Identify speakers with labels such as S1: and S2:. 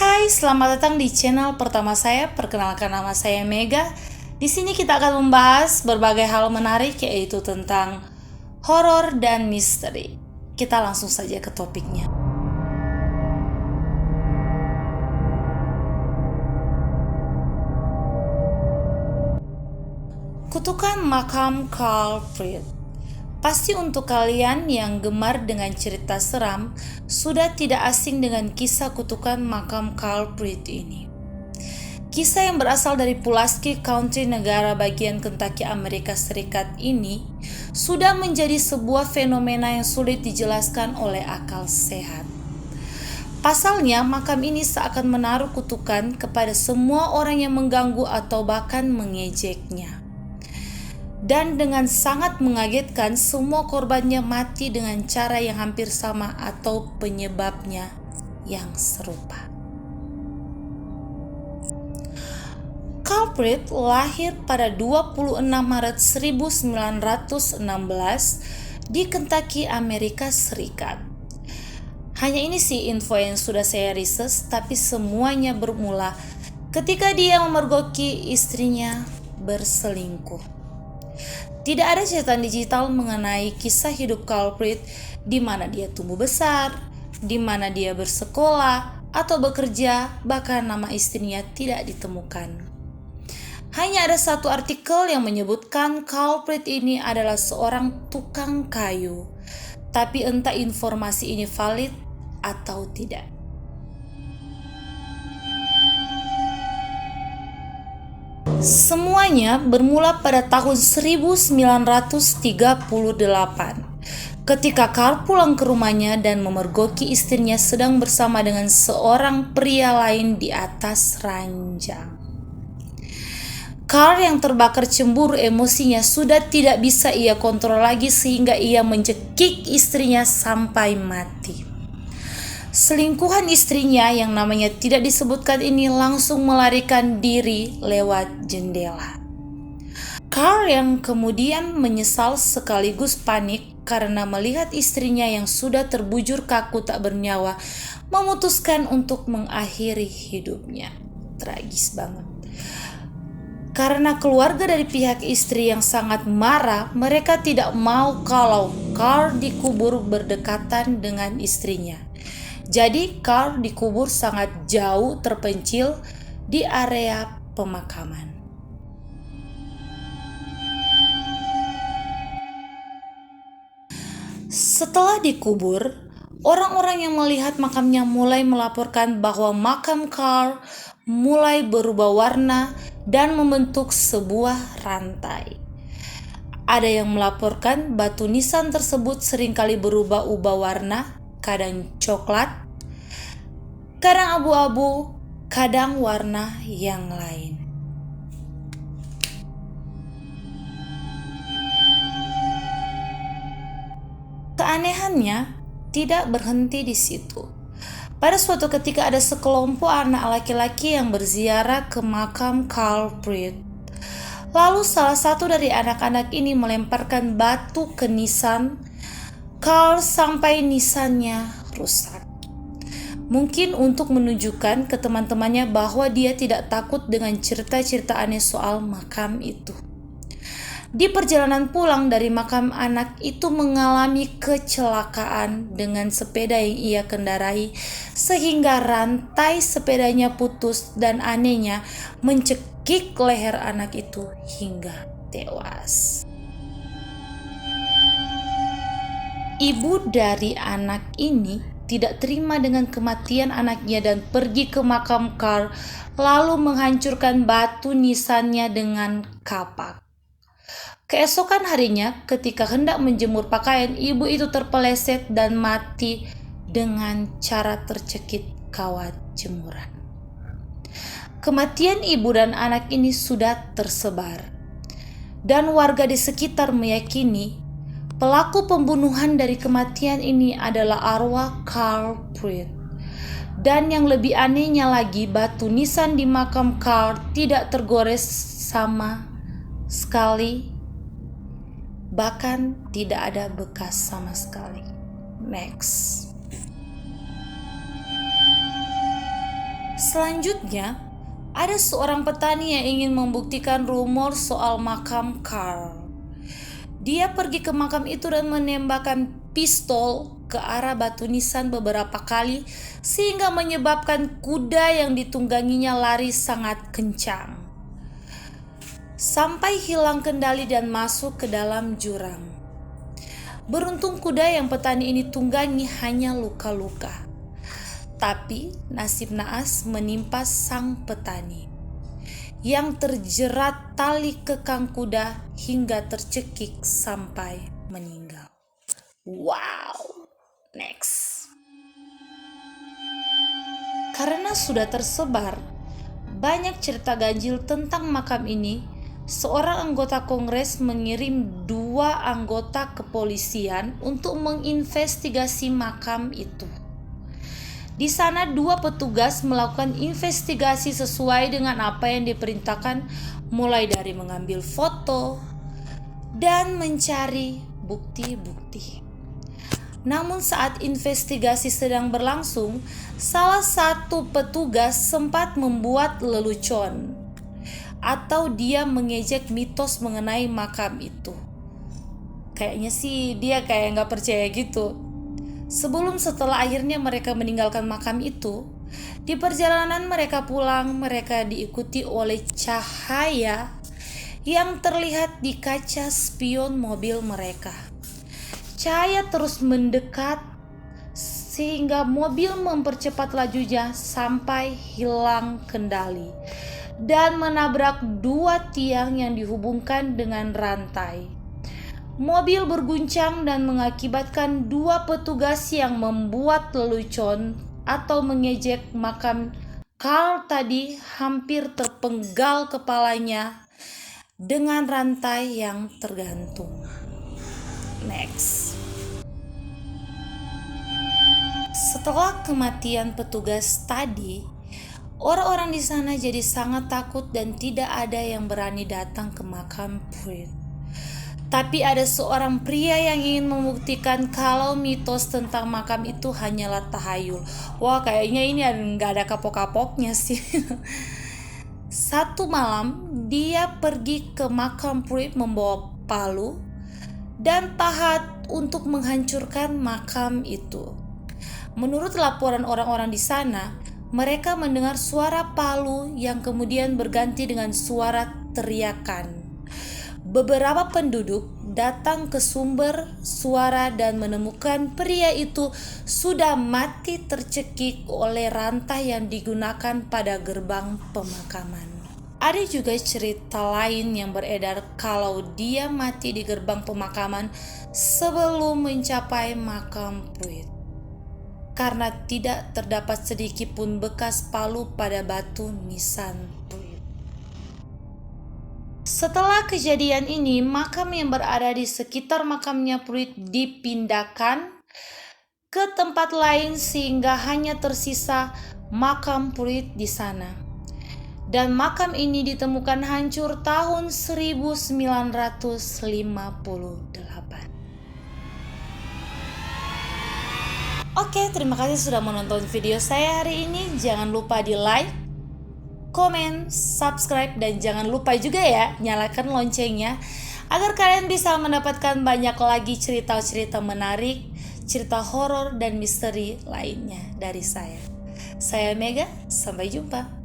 S1: Hai, selamat datang di channel pertama saya. Perkenalkan, nama saya Mega. Di sini kita akan membahas berbagai hal menarik, yaitu tentang horor dan misteri. Kita langsung saja ke topiknya. Kutukan Makam Carl Prit. Pasti untuk kalian yang gemar dengan cerita seram, sudah tidak asing dengan kisah kutukan makam Carl Prit ini. Kisah yang berasal dari Pulaski County, negara bagian Kentucky, Amerika Serikat ini sudah menjadi sebuah fenomena yang sulit dijelaskan oleh akal sehat. Pasalnya, makam ini seakan menaruh kutukan kepada semua orang yang mengganggu atau bahkan mengejeknya. Dan dengan sangat mengagetkan, semua korbannya mati dengan cara yang hampir sama atau penyebabnya yang serupa. Carl Prit lahir pada 26 Maret 1916 di Kentucky, Amerika Serikat. Hanya ini sih info yang sudah saya research, tapi semuanya bermula ketika dia memergoki istrinya berselingkuh. Tidak ada catatan digital mengenai kisah hidup Carl Prit, di mana dia tumbuh besar, di mana dia bersekolah atau bekerja, bahkan nama istrinya tidak ditemukan. Hanya ada satu artikel yang menyebutkan Carl Prit ini adalah seorang tukang kayu, tapi entah informasi ini valid atau tidak. Semuanya bermula pada tahun 1938 ketika Carl pulang ke rumahnya dan memergoki istrinya sedang bersama dengan seorang pria lain di atas ranjang. Carl yang terbakar cemburu emosinya sudah tidak bisa ia kontrol lagi sehingga ia mencekik istrinya sampai mati. Selingkuhan istrinya yang namanya tidak disebutkan ini langsung melarikan diri lewat jendela. Carl yang kemudian menyesal sekaligus panik karena melihat istrinya yang sudah terbujur kaku tak bernyawa, memutuskan untuk mengakhiri hidupnya. Tragis banget. Karena keluarga dari pihak istri yang sangat marah, mereka tidak mau kalau Carl dikubur berdekatan dengan istrinya. Jadi Carl dikubur sangat jauh terpencil di area pemakaman. Setelah dikubur, orang-orang yang melihat makamnya mulai melaporkan bahwa makam Carl mulai berubah warna dan membentuk sebuah rantai. Ada yang melaporkan batu nisan tersebut seringkali berubah-ubah warna, kadang coklat, kadang abu-abu, kadang warna yang lain. Keanehannya tidak berhenti di situ. Pada suatu ketika ada sekelompok anak laki-laki yang berziarah ke makam Carl Prit. Lalu salah satu dari anak-anak ini melemparkan batu ke nisan Carl sampai nisannya rusak. Mungkin untuk menunjukkan ke teman-temannya bahwa dia tidak takut dengan cerita-cerita aneh soal makam itu. Di perjalanan pulang dari makam, anak itu mengalami kecelakaan dengan sepeda yang ia kendarai sehingga rantai sepedanya putus dan anehnya mencekik leher anak itu hingga tewas. Ibu dari anak ini tidak terima dengan kematian anaknya dan pergi ke makam Carl lalu menghancurkan batu nisannya dengan kapak. Keesokan harinya ketika hendak menjemur pakaian, ibu itu terpeleset dan mati dengan cara tercekik kawat jemuran. Kematian ibu dan anak ini sudah tersebar dan warga di sekitar meyakini pelaku pembunuhan dari kematian ini adalah arwah Carl Prit. Dan yang lebih anehnya lagi, batu nisan di makam Carl tidak tergores sama sekali, bahkan tidak ada bekas sama sekali. Next. Selanjutnya, ada seorang petani yang ingin membuktikan rumor soal makam Carl. Dia pergi ke makam itu dan menembakkan pistol ke arah batu nisan beberapa kali sehingga menyebabkan kuda yang ditungganginya lari sangat kencang sampai hilang kendali dan masuk ke dalam jurang. Beruntung kuda yang petani ini tunggangi hanya luka-luka. Tapi nasib naas menimpa sang petani yang terjerat tali kekang kuda hingga tercekik sampai meninggal. Wow, next. Karena sudah tersebar banyak cerita ganjil tentang makam ini, seorang anggota Kongres mengirim 2 anggota kepolisian untuk menginvestigasi makam itu. Di sana 2 petugas melakukan investigasi sesuai dengan apa yang diperintahkan, mulai dari mengambil foto dan mencari bukti-bukti. Namun saat investigasi sedang berlangsung, salah satu petugas sempat membuat lelucon atau dia mengejek mitos mengenai makam itu. Kayaknya sih dia kayak nggak percaya gitu. Setelah akhirnya mereka meninggalkan makam itu, di perjalanan mereka pulang, mereka diikuti oleh cahaya yang terlihat di kaca spion mobil mereka. Cahaya terus mendekat sehingga mobil mempercepat lajunya sampai hilang kendali dan menabrak 2 tiang yang dihubungkan dengan rantai. Mobil berguncang dan mengakibatkan 2 petugas yang membuat lelucon atau mengejek makam Carl tadi hampir terpenggal kepalanya dengan rantai yang tergantung. Next. Setelah kematian petugas tadi, orang-orang di sana jadi sangat takut dan tidak ada yang berani datang ke makam Pruitt. Tapi ada seorang pria yang ingin membuktikan kalau mitos tentang makam itu hanyalah tahayul. Wah, kayaknya ini nggak ada kapok-kapoknya sih. Satu malam, dia pergi ke makam Pruitt membawa palu dan pahat untuk menghancurkan makam itu. Menurut laporan orang-orang di sana, mereka mendengar suara palu yang kemudian berganti dengan suara teriakan. Beberapa penduduk datang ke sumber suara dan menemukan pria itu sudah mati tercekik oleh rantai yang digunakan pada gerbang pemakaman. Ada juga cerita lain yang beredar kalau dia mati di gerbang pemakaman sebelum mencapai makam Pruitt, karena tidak terdapat sedikit pun bekas palu pada batu nisan Pruitt. Setelah kejadian ini, makam yang berada di sekitar makamnya Pruitt dipindahkan ke tempat lain sehingga hanya tersisa makam Pruitt di sana. Dan makam ini ditemukan hancur tahun 1958. Oke, terima kasih sudah menonton video saya hari ini. Jangan lupa di like, komen, subscribe, dan jangan lupa juga ya nyalakan loncengnya agar kalian bisa mendapatkan banyak lagi cerita-cerita menarik, cerita horor dan misteri lainnya dari saya. Saya Mega, sampai jumpa.